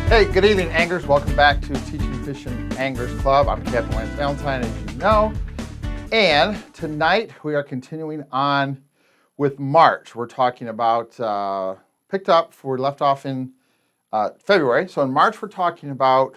Hey, good evening, anglers. Welcome back to Teaching Fishing Anglers Club. I'm Captain Lance Valentine, as you know. And tonight we are continuing on with March. We're talking about, picked up, we left off in February. So in March, we're talking about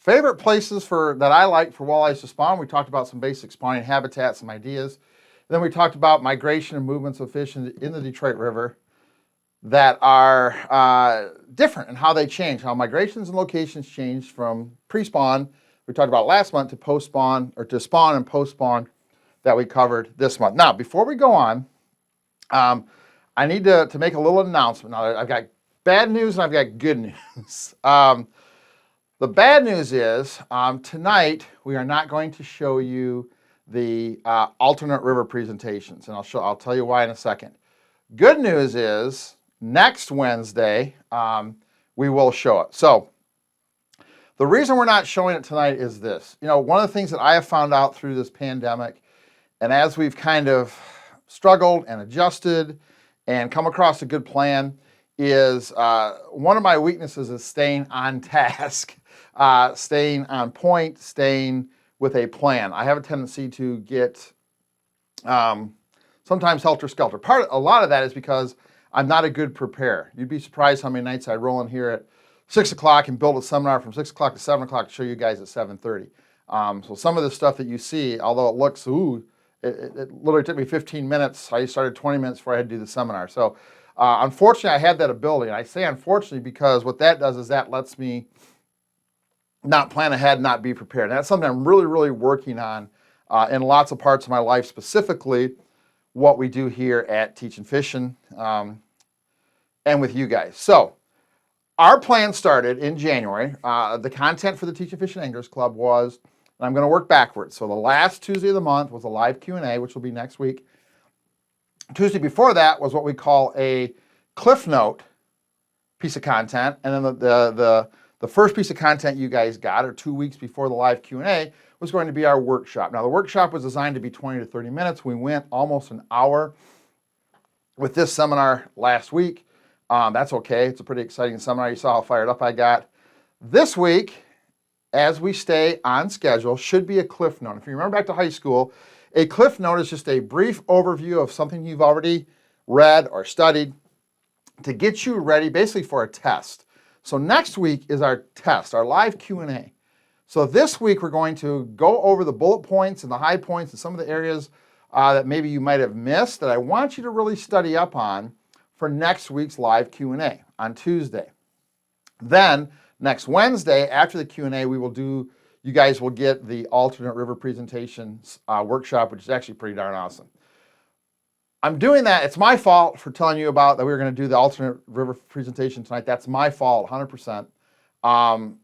favorite places that I like for walleyes to spawn. We talked about some basic spawning habitats, some ideas. Then we talked about migration and movements of fish in the Detroit River that are different and how they change, how migrations and locations change from pre-spawn, we talked about last month, to post-spawn, or to spawn and post-spawn that we covered this month. Now, before we go on, I need to make a little announcement. Now, I've got bad news and I've got good news. The bad news is tonight we are not going to show you the alternate river presentations, and I'll tell you why in a second. Good news is next Wednesday, we will show it. So the reason we're not showing it tonight is this. You know, one of the things that I have found out through this pandemic, and as we've kind of struggled and adjusted and come across a good plan, is one of my weaknesses is staying on task, staying on point, staying with a plan. I have a tendency to get sometimes helter-skelter. A lot of that is because I'm not a good preparer. You'd be surprised how many nights I roll in here at 6 o'clock and build a seminar from 6 o'clock to 7 o'clock to show you guys at 7:30. So some of the stuff that you see, although it looks, it literally took me 15 minutes. I started 20 minutes before I had to do the seminar. So unfortunately, I had that ability. And I say unfortunately because what that does is that lets me not plan ahead, not be prepared. And that's something I'm really, really working on in lots of parts of my life, specifically what we do here at Teaching Fishing and with you guys. So our plan started in January. The content for the Teaching Fishing Anglers Club was, and I'm going to work backwards. So the last Tuesday of the month was a live Q&A, which will be next week. Tuesday before that was what we call a Cliff Note piece of content. And then the first piece of content you guys got, or 2 weeks before the live Q&A, was going to be our workshop. Now, the workshop was designed to be 20 to 30 minutes. We went almost an hour with this seminar last week. That's okay. It's a pretty exciting seminar. You saw how fired up I got. This week, as we stay on schedule, should be a Cliff Note. If you remember back to high school, a Cliff Note is just a brief overview of something you've already read or studied to get you ready basically for a test. So next week is our test, our live Q&A. So this week we're going to go over the bullet points and the high points and some of the areas that maybe you might have missed that I want you to really study up on for next week's live Q&A on Tuesday. Then next Wednesday, after the Q&A, you guys will get the alternate river presentations workshop, which is actually pretty darn awesome. I'm doing that. It's my fault for telling you about that we were going to do the alternate river presentation tonight. That's my fault, 100%.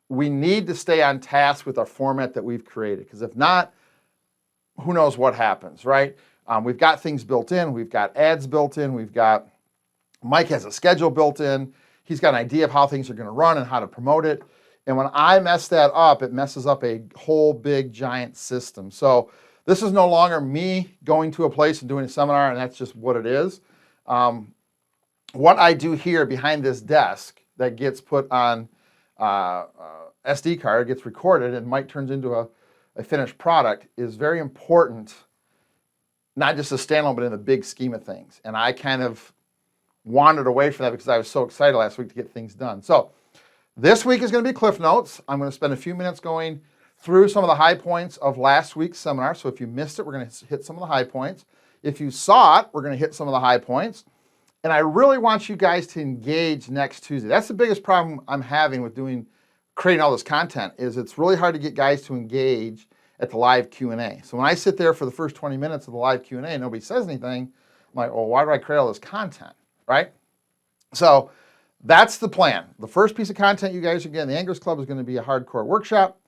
We need to stay on task with our format that we've created, because if not, who knows what happens, right? We've got things built in. We've got ads built in. Mike has a schedule built in. He's got an idea of how things are going to run and how to promote it. And when I mess that up, it messes up a whole big giant system. So this is no longer me going to a place and doing a seminar, and that's just what it is. What I do here behind this desk that gets put on SD card, gets recorded, and Mike turns into a finished product is very important, not just a standalone, but in the big scheme of things. And I kind of wandered away from that because I was so excited last week to get things done. So this week is going to be Cliff Notes. I'm going to spend a few minutes going through some of the high points of last week's seminar. So if you missed it, we're going to hit some of the high points. If you saw it, we're going to hit some of the high points. And I really want you guys to engage next Tuesday. That's the biggest problem I'm having with creating all this content, is it's really hard to get guys to engage at the live Q&A. So when I sit there for the first 20 minutes of the live Q&A and nobody says anything, I'm like, well, why do I create all this content, right? So that's the plan. The first piece of content you guys are getting, the Anglers Club, is going to be a hardcore workshop,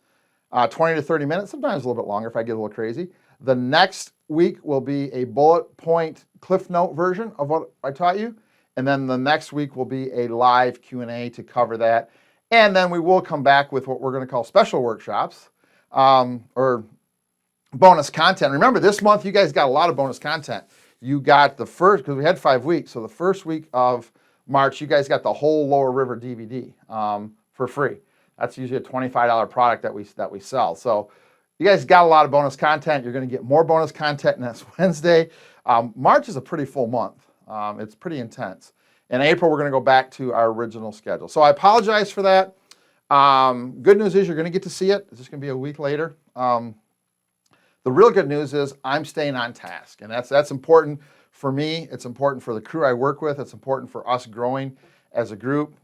20 to 30 minutes, sometimes a little bit longer if I get a little crazy. The next week will be a bullet point Cliff Note version of what I taught you. And then the next week will be a live Q&A to cover that. And then we will come back with what we're going to call special workshops or bonus content. Remember, this month you guys got a lot of bonus content. You got the first, because we had 5 weeks, so the first week of March, you guys got the whole Lower River DVD for free. That's usually a $25 product that we sell. So you guys got a lot of bonus content. You're going to get more bonus content next Wednesday. March is a pretty full month. It's pretty intense. In April, we're going to go back to our original schedule. So I apologize for that. Good news is you're going to get to see it. It's just going to be a week later. The real good news is I'm staying on task, and that's important for me. It's important for the crew I work with. It's important for us growing as a group.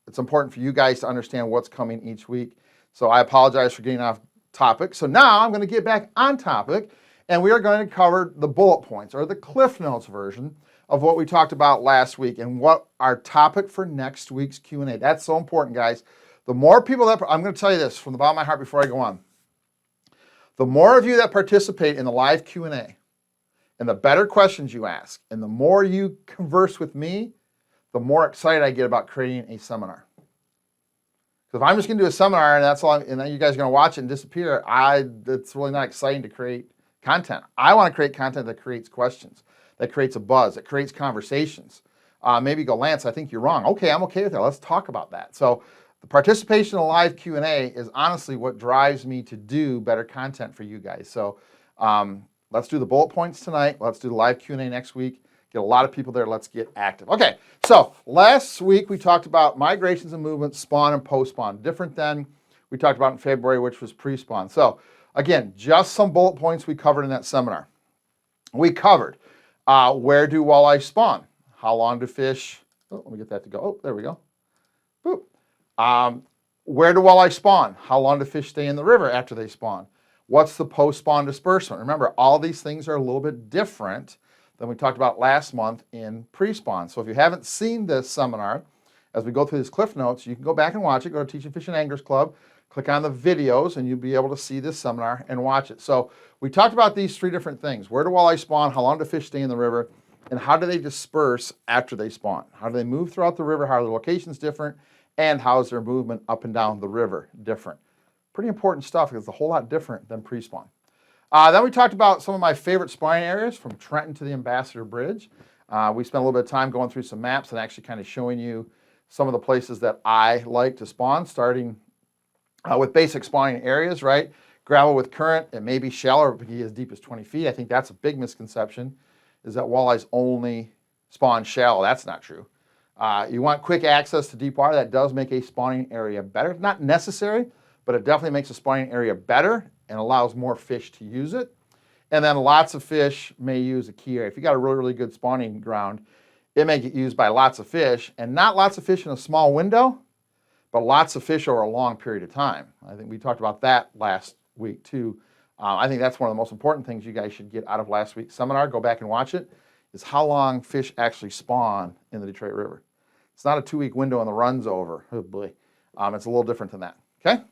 It's important for you guys to understand what's coming each week. So I apologize for getting off topic. So now I'm going to get back on topic, and we are going to cover the bullet points, or the Cliff Notes version of what we talked about last week and what our topic for next week's Q&A. That's so important, guys. The more people that, I'm going to tell you this from the bottom of my heart before I go on. The more of you that participate in the live Q&A, and the better questions you ask, and the more you converse with me, the more excited I get about creating a seminar. Because if I'm just going to do a seminar and that's all, and then you guys are going to watch it and disappear, it's really not exciting to create content. I want to create content that creates questions, that creates a buzz, that creates conversations. Maybe you go, Lance, I think you're wrong. Okay, I'm okay with that. Let's talk about that. So the participation in the live Q&A is honestly what drives me to do better content for you guys. So let's do the bullet points tonight. Let's do the live Q&A next week. Get a lot of people there. Let's get active. Okay, so last week we talked about migrations and movements, spawn and post-spawn. Different than we talked about in February, which was pre-spawn. So again, just some bullet points we covered in that seminar. We covered where do walleye spawn? How long do fish, let me get that to go. Oh, there we go. Boop. Where do walleye spawn? How long do fish stay in the river after they spawn? What's the post-spawn disbursement? Remember, all these things are a little bit different than we talked about last month in pre-spawn. So if you haven't seen this seminar, as we go through these Cliff Notes, you can go back and watch it. Go to Teaching Fishing Anglers Club, click on the videos, and you'll be able to see this seminar and watch it. So we talked about these three different things. Where do walleye spawn? How long do fish stay in the river? And how do they disperse after they spawn? How do they move throughout the river? How are the locations different? And how is their movement up and down the river different? Pretty important stuff because it's a whole lot different than pre-spawn. Then we talked about some of my favorite spawning areas from Trenton to the Ambassador Bridge. We spent a little bit of time going through some maps and actually kind of showing you some of the places that I like to spawn, starting with basic spawning areas, right? Gravel with current, it may be shallow, it can be as deep as 20 feet. I think that's a big misconception, is that walleyes only spawn shallow. That's not true. You want quick access to deep water. That does make a spawning area better. Not necessary, but it definitely makes a spawning area better and allows more fish to use it. And then lots of fish may use a key area. If you got a really, really good spawning ground, it may get used by lots of fish, and not lots of fish in a small window, but lots of fish over a long period of time. I think we talked about that last week too. I think that's one of the most important things you guys should get out of last week's seminar. Go back and watch it, is how long fish actually spawn in the Detroit River. It's not a 2-week window and the run's over. Oh boy. It's a little different than that, okay?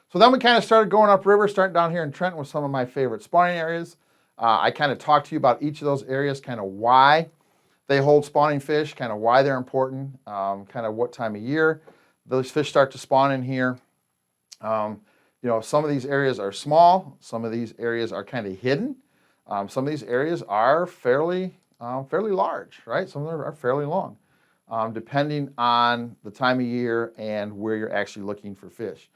So then we kind of started going upriver, starting down here in Trenton with some of my favorite spawning areas. I kind of talked to you about each of those areas, kind of why they hold spawning fish, kind of why they're important, kind of what time of year those fish start to spawn in here. You know, some of these areas are small, some of these areas are kind of hidden. Some of these areas are fairly large, right? Some of them are fairly long, depending on the time of year and where you're actually looking for fish.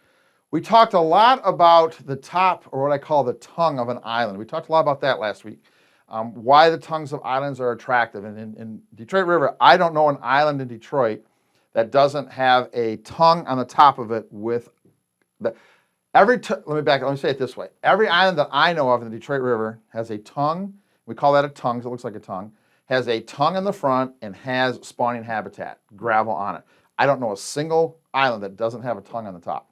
We talked a lot about the top, or what I call the tongue of an island. We talked a lot about that last week. Why the tongues of islands are attractive. And in Detroit River, I don't know an island in Detroit that doesn't have a tongue on the top of it with the, let me say it this way. Every island that I know of in the Detroit River has a tongue. We call that a tongue, because it looks like a tongue. Has a tongue in the front and has spawning habitat, gravel on it. I don't know a single island that doesn't have a tongue on the top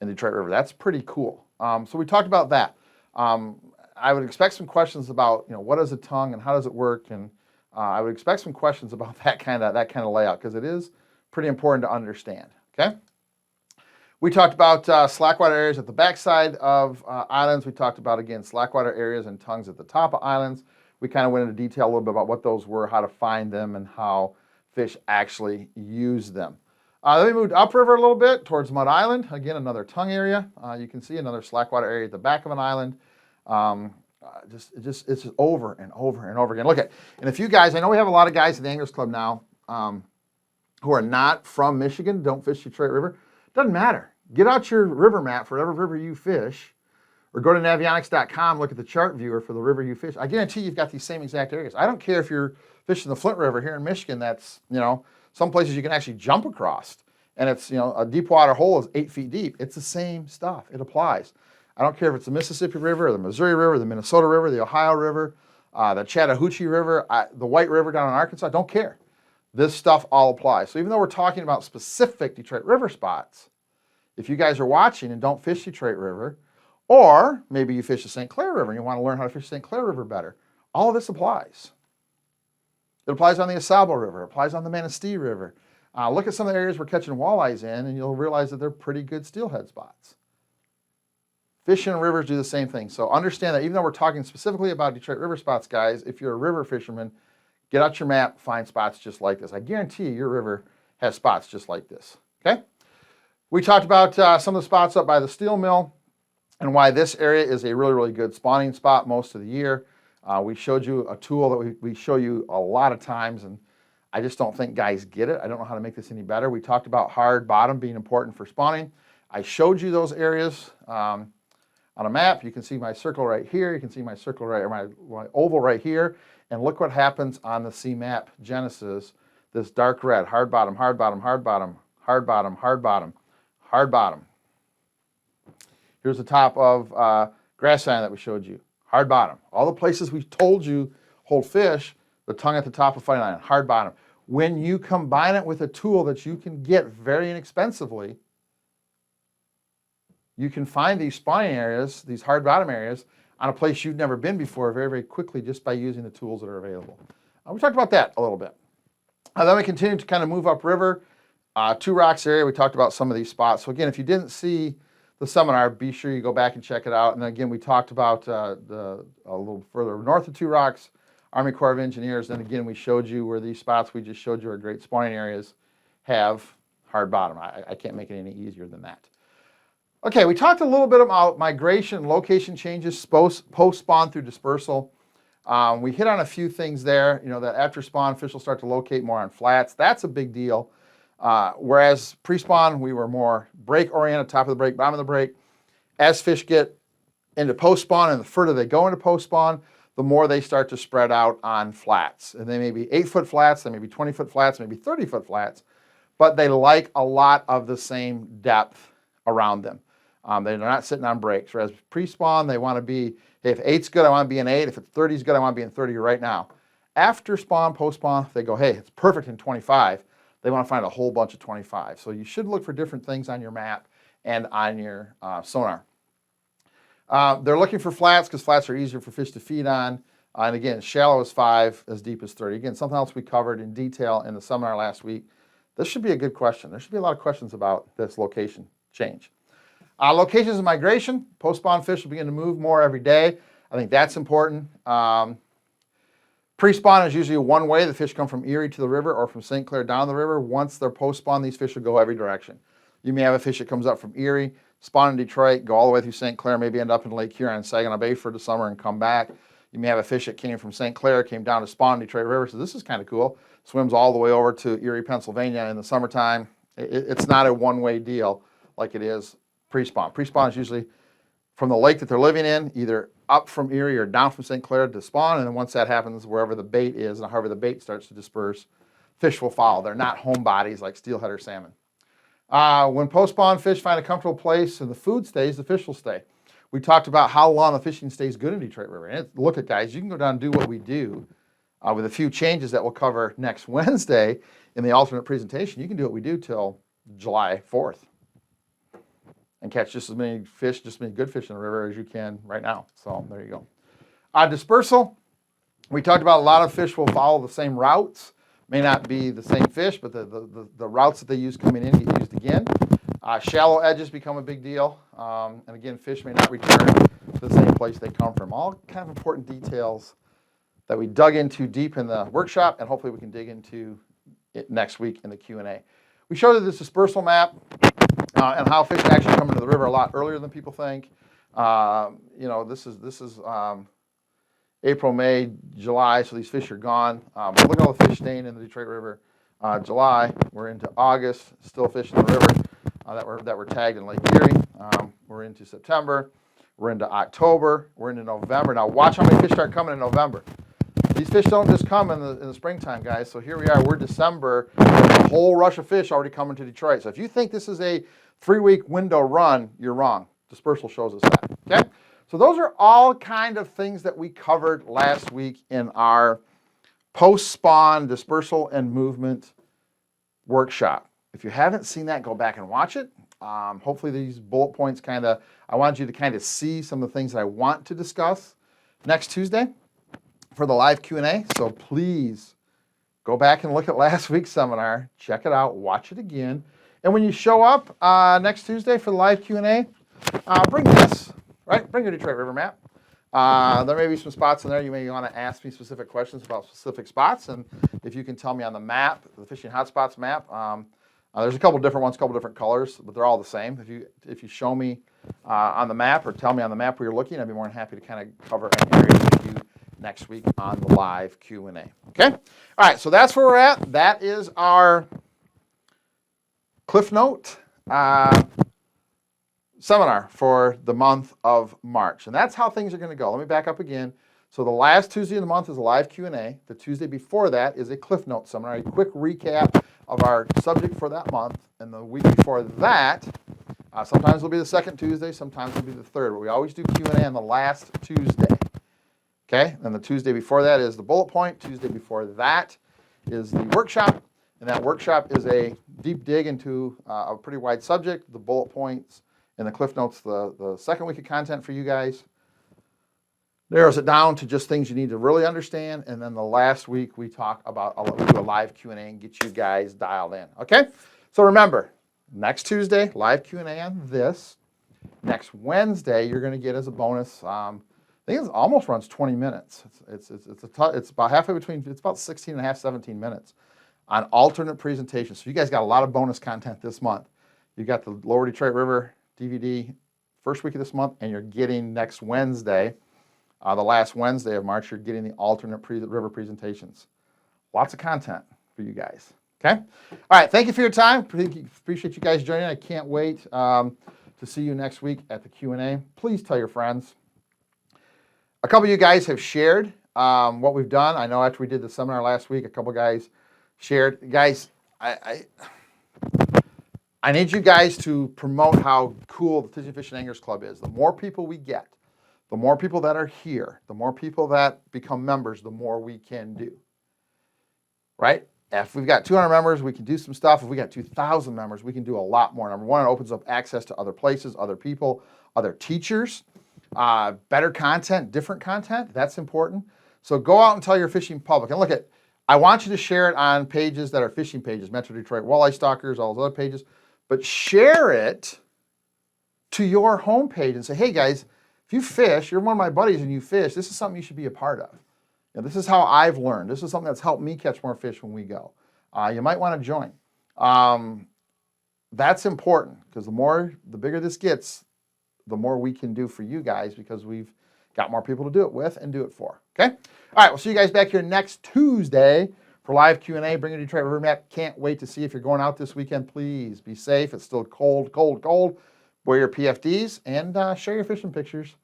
in the Detroit River. That's pretty cool. So we talked about that. I would expect some questions about, you know, what is a tongue and how does it work, and I would expect some questions about that kind of layout, because it is pretty important to understand. Okay. We talked about slackwater areas at the backside of islands. We talked about, again, slackwater areas and tongues at the top of islands. We kind of went into detail a little bit about what those were, how to find them, and how fish actually use them. Then we moved upriver a little bit towards Mud Island. Again, another tongue area. You can see another slackwater area at the back of an island. It's just over and over and over again. Look at, and if you guys, I know we have a lot of guys in the Anglers Club now. who are not from Michigan, don't fish Detroit River, doesn't matter. Get out your river map for whatever river you fish, or go to navionics.com, look at the chart viewer for the river you fish. I guarantee you've got these same exact areas. I don't care if you're fishing the Flint River here in Michigan, that's, some places you can actually jump across. And it's, a deep water hole is 8 feet deep. It's the same stuff. It applies. I don't care if it's the Mississippi River, or the Missouri River, the Minnesota River, the Ohio River, the Chattahoochee River, the White River down in Arkansas. I don't care. This stuff all applies. So even though we're talking about specific Detroit River spots, if you guys are watching and don't fish Detroit River, or maybe you fish the St. Clair River and you want to learn how to fish the St. Clair River better, all of this applies. It applies on the AuSable River. It applies on the Manistee River. Look at some of the areas we're catching walleyes in, and you'll realize that they're pretty good steelhead spots. Fishing and rivers do the same thing. So understand that even though we're talking specifically about Detroit River spots, guys, if you're a river fisherman, get out your map, find spots just like this. I guarantee you, your river has spots just like this, okay? We talked about some of the spots up by the steel mill and why this area is a really, really good spawning spot most of the year. We showed you a tool that we show you a lot of times, and I just don't think guys get it. I don't know how to make this any better. We talked about hard bottom being important for spawning. I showed you those areas on a map. You can see my circle right here. You can see my circle right, or my oval right here. And look what happens on the CMAP Genesis. This dark red, hard bottom, hard bottom, hard bottom, hard bottom, hard bottom, hard bottom. Here's the top of grass island that we showed you. Hard bottom. All the places we told you hold fish, the tongue at the top of fighting line, hard bottom. When you combine it with a tool that you can get very inexpensively, you can find these spawning areas, these hard bottom areas, on a place you've never been before very, very quickly just by using the tools that are available. We talked about that a little bit. Then we continue to kind of move upriver. Two Rocks area, we talked about some of these spots. So again, if you didn't see the seminar, be sure you go back and check it out. And again, we talked about a little further north of Two Rocks, Army Corps of Engineers. And again, we showed you where these spots we just showed you are great spawning areas have hard bottom. I can't make it any easier than that. Okay, we talked a little bit about migration, location changes, post-spawn through dispersal. We hit on a few things there, that after spawn, fish will start to locate more on flats. That's a big deal. Whereas pre-spawn, we were more break-oriented, top of the break, bottom of the break. As fish get into post-spawn, and the further they go into post-spawn, the more they start to spread out on flats. And they may be 8-foot flats, they may be 20-foot flats, maybe 30-foot flats, but they like a lot of the same depth around them. They're not sitting on breaks. Whereas pre-spawn, they want to be, hey, if 8's good, I want to be in 8. If it's 30's good, I want to be in 30 right now. After spawn, post-spawn, they go, hey, it's perfect in 25. They want to find a whole bunch of 25. So you should look for different things on your map and on your sonar. They're looking for flats because flats are easier for fish to feed on. And again, shallow as 5, as deep as 30. Again, something else we covered in detail in the seminar last week. This should be a good question. There should be a lot of questions about this location change. Locations of migration, post-spawn fish will begin to move more every day. I think that's important. Pre-spawn is usually one way. The fish come from Erie to the river or from St. Clair down the river. Once they're post-spawn, these fish will go every direction. You may have a fish that comes up from Erie, spawn in Detroit, go all the way through St. Clair, maybe end up in Lake Huron, Saginaw Bay for the summer and come back. You may have a fish that came from St. Clair, came down to spawn in Detroit River. So this is kind of cool. Swims all the way over to Erie, Pennsylvania in the summertime. It's not a one-way deal like it is pre-spawn. Pre-spawn is usually from the lake that they're living in, either up from Erie or down from St. Clair to spawn, and then once that happens, wherever the bait is and however the bait starts to disperse, fish will follow. They're not home bodies like steelhead or salmon. When post-spawn fish find a comfortable place and the food stays, the fish will stay. We talked about how long the fishing stays good in Detroit River. And look at guys, you can go down and do what we do with a few changes that we'll cover next Wednesday in the alternate presentation. You can do what we do till July 4th. And catch just as many fish, just as many good fish in the river as you can right now. So there you go. Dispersal, we talked about a lot of fish will follow the same routes. May not be the same fish, but the routes that they use coming in get used again. Shallow edges become a big deal. And again, fish may not return to the same place they come from. All kind of important details that we dug into deep in the workshop, and hopefully we can dig into it next week in the Q&A. We showed you this dispersal map. And how fish actually come into the river a lot earlier than people think. This is April, May, July, so these fish are gone. But look at all the fish staying in the Detroit River July. We're into August, still fishing the river that were tagged in Lake Erie. We're into September. We're into October. We're into November. Now watch how many fish start coming in November. These fish don't just come in the springtime, guys. So here we are. We're December. A whole rush of fish already coming to Detroit. So if you think this is a 3-week window run, you're wrong. Dispersal shows us that. Okay? So those are all kind of things that we covered last week in our post-spawn dispersal and movement workshop. If you haven't seen that, go back and watch it. Hopefully these bullet points I want you to kind of see some of the things that I want to discuss next Tuesday for the live Q&A. So please go back and look at last week's seminar, check it out, watch it again. And when you show up next Tuesday for the live Q&A, bring this, right? Bring your Detroit River map. There may be some spots in there you may want to ask me specific questions about specific spots. And if you can tell me on the map, the Fishing Hotspots map, there's a couple different ones, a couple different colors, but they're all the same. If you show me on the map or tell me on the map where you're looking, I'd be more than happy to kind of cover an area with you next week on the live Q&A. Okay? All right, so that's where we're at. That is our Cliff Note seminar for the month of March. And that's how things are going to go. Let me back up again. So the last Tuesday of the month is a live Q&A. The Tuesday before that is a Cliff Note seminar, a quick recap of our subject for that month. And the week before that, sometimes it'll be the second Tuesday, sometimes it'll be the third, but we always do Q&A on the last Tuesday. Okay, and the Tuesday before that is the bullet point. Tuesday before that is the workshop, and that workshop is a deep dig into a pretty wide subject. The bullet points and the Cliff Notes, the second week of content for you guys, narrows it down to just things you need to really understand. And then the last week we talk about, we do a live Q&A and get you guys dialed in. Okay, so remember, next Tuesday, live Q&A on this. Next Wednesday, you're going to get as a bonus. I think it almost runs 20 minutes. It's about halfway between. It's about 16 and a half, 17 minutes on alternate presentations. So you guys got a lot of bonus content this month. You got the Lower Detroit River DVD first week of this month, and you're getting next Wednesday, the last Wednesday of March, you're getting the alternate river presentations. Lots of content for you guys. Okay. All right. Thank you for your time. Appreciate you guys joining. I can't wait to see you next week at the Q&A. Please tell your friends. A couple of you guys have shared what we've done. I know after we did the seminar last week, a couple of guys shared. Guys, I need you guys to promote how cool the Tizian Fishing Anglers Club is. The more people we get, the more people that are here, the more people that become members, the more we can do. Right? If we've got 200 members, we can do some stuff. If we got 2,000 members, we can do a lot more. Number one, it opens up access to other places, other people, other teachers. Better content, different content, that's important. So go out and tell your fishing public. And look I want you to share it on pages that are fishing pages, Metro Detroit Walleye Stalkers, all those other pages. But share it to your homepage and say, hey guys, if you fish, you're one of my buddies and you fish, this is something you should be a part of. You know, this is how I've learned. This is something that's helped me catch more fish when we go. You might want to join. That's important because the bigger this gets, the more we can do for you guys because we've got more people to do it with and do it for. Okay? All right, we'll see you guys back here next Tuesday for live Q&A. Bring your Detroit River map. Can't wait to see if you're going out this weekend. Please be safe. It's still cold, cold, cold. Wear your PFDs and share your fishing pictures.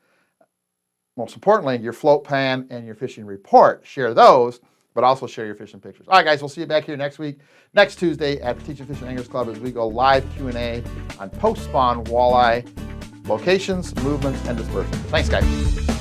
Most importantly, your float pan and your fishing report. Share those, but also share your fishing pictures. All right, guys, we'll see you back here next week, next Tuesday at the Tizian Fishing Anglers Club as we go live Q&A on post-spawn walleye locations, movements, and dispersion. Thanks, guys.